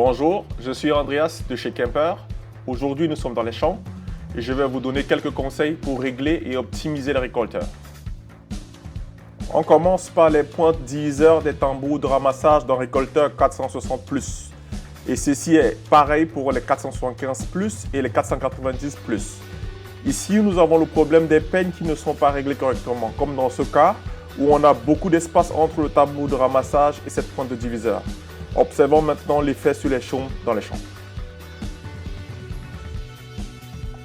Bonjour, je suis Andreas de chez Kemper. Aujourd'hui, nous sommes dans les champs et je vais vous donner quelques conseils pour régler et optimiser le récolteur. On commence par les pointes diviseurs des tambours de ramassage dans récolteur 460+. Et ceci est pareil pour les 475+ et les 490+. Ici, nous avons le problème des peignes qui ne sont pas réglées correctement, comme dans ce cas où on a beaucoup d'espace entre le tambour de ramassage et cette pointe de diviseur. Observons maintenant l'effet sur les chaumes dans les champs.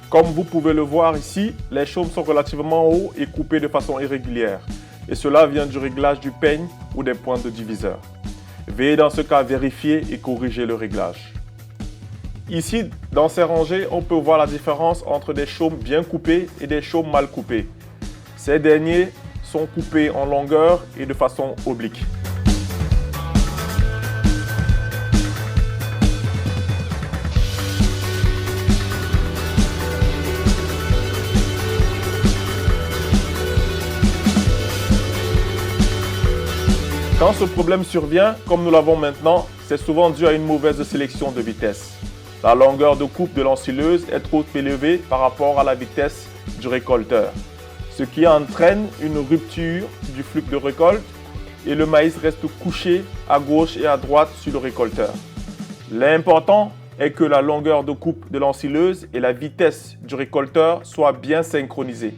Comme vous pouvez le voir ici, les chaumes sont relativement hauts et coupés de façon irrégulière. Et cela vient du réglage du peigne ou des pointes de diviseur. Veuillez dans ce cas vérifier et corriger le réglage. Ici, dans ces rangées, on peut voir la différence entre des chaumes bien coupés et des chaumes mal coupés. Ces derniers sont coupés en longueur et de façon oblique. Quand ce problème survient, comme nous l'avons maintenant, c'est souvent dû à une mauvaise sélection de vitesse. La longueur de coupe de l'ensileuse est trop élevée par rapport à la vitesse du récolteur, ce qui entraîne une rupture du flux de récolte et le maïs reste couché à gauche et à droite sur le récolteur. L'important est que la longueur de coupe de l'ensileuse et la vitesse du récolteur soient bien synchronisées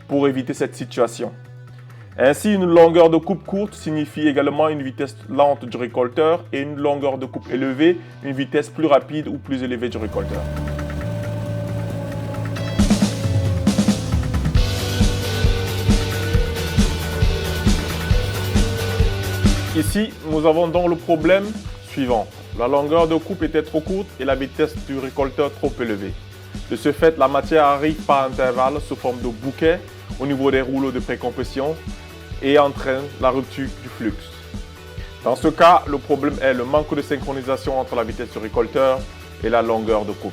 pour éviter cette situation. Ainsi, une longueur de coupe courte signifie également une vitesse lente du récolteur et une longueur de coupe élevée, une vitesse plus rapide ou plus élevée du récolteur. Ici, nous avons donc le problème suivant. La longueur de coupe était trop courte et la vitesse du récolteur trop élevée. De ce fait, la matière arrive par intervalles sous forme de bouquet au niveau des rouleaux de précompression et entraîne la rupture du flux. Dans ce cas, le problème est le manque de synchronisation entre la vitesse du récolteur et la longueur de coupe.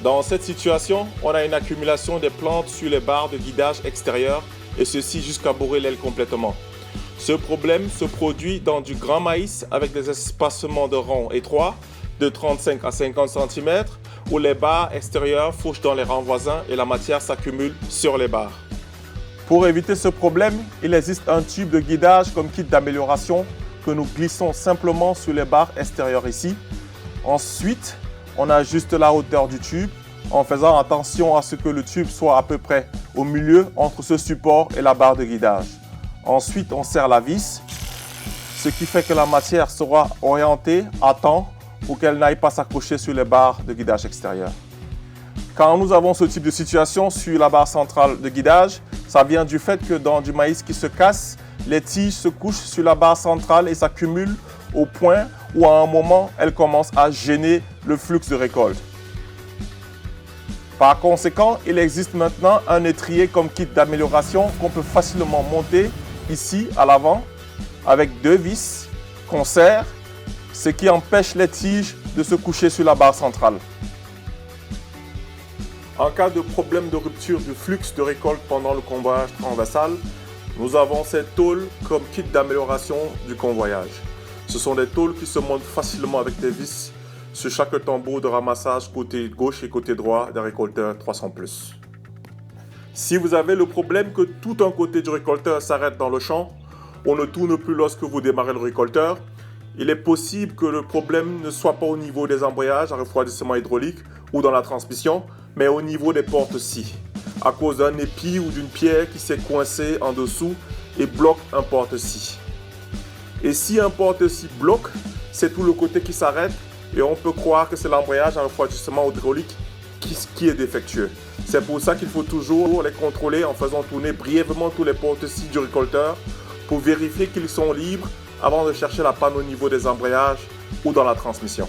Dans cette situation, on a une accumulation des plantes sur les barres de guidage extérieures et ceci jusqu'à bourrer l'aile complètement. Ce problème se produit dans du grand maïs avec des espacements de rangs étroits de 35 à 50 cm où les barres extérieures fauchent dans les rangs voisins et la matière s'accumule sur les barres. Pour éviter ce problème, il existe un tube de guidage comme kit d'amélioration que nous glissons simplement sur les barres extérieures ici. Ensuite, on ajuste la hauteur du tube en faisant attention à ce que le tube soit à peu près au milieu entre ce support et la barre de guidage. Ensuite, on serre la vis, ce qui fait que la matière sera orientée à temps pour qu'elle n'aille pas s'accrocher sur les barres de guidage extérieur. Quand nous avons ce type de situation sur la barre centrale de guidage, ça vient du fait que dans du maïs qui se casse, les tiges se couchent sur la barre centrale et s'accumulent au point où à un moment, elles commencent à gêner le flux de récolte. Par conséquent, il existe maintenant un étrier comme kit d'amélioration qu'on peut facilement monter ici à l'avant avec deux vis qu'on serre, ce qui empêche les tiges de se coucher sur la barre centrale. En cas de problème de rupture du flux de récolte pendant le convoyage transversal, nous avons ces tôles comme kit d'amélioration du convoyage. Ce sont des tôles qui se montent facilement avec des vis sur chaque tambour de ramassage côté gauche et côté droit des récolteurs 300+. Si vous avez le problème que tout un côté du récolteur s'arrête dans le champ, on ne tourne plus lorsque vous démarrez le récolteur, il est possible que le problème ne soit pas au niveau des embrayages à refroidissement hydraulique ou dans la transmission, mais au niveau des porte-scies, à cause d'un épi ou d'une pierre qui s'est coincée en dessous et bloque un porte-scie. Et si un porte-scie bloque, c'est tout le côté qui s'arrête et on peut croire que c'est l'embrayage à refroidissement hydraulique qui est défectueux. C'est pour ça qu'il faut toujours les contrôler en faisant tourner brièvement tous les porte-scies du récolteur pour vérifier qu'ils sont libres avant de chercher la panne au niveau des embrayages ou dans la transmission.